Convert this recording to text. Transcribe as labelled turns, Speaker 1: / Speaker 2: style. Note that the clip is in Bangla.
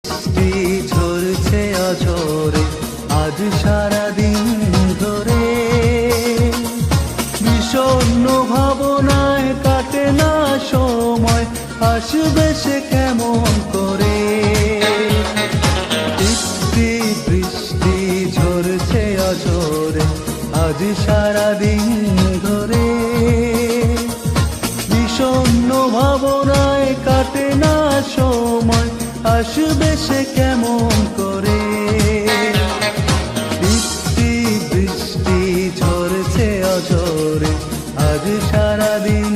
Speaker 1: বৃষ্টি ঝরছে অঝরে আজ সারাদিন ধরে, বিষণ্ণ ভাবনায় কাটে না সময়, আসবে সে কেমন করে। বৃষ্টি বৃষ্টি ঝরছে অঝরে আজ সারাদিন ধরে, বিষণ্ণ ভাবনায় কাটে না সময়, আসবে সে কেমন করে। বৃষ্টি বৃষ্টি ঝরছে অঝরে আজ সারাদিন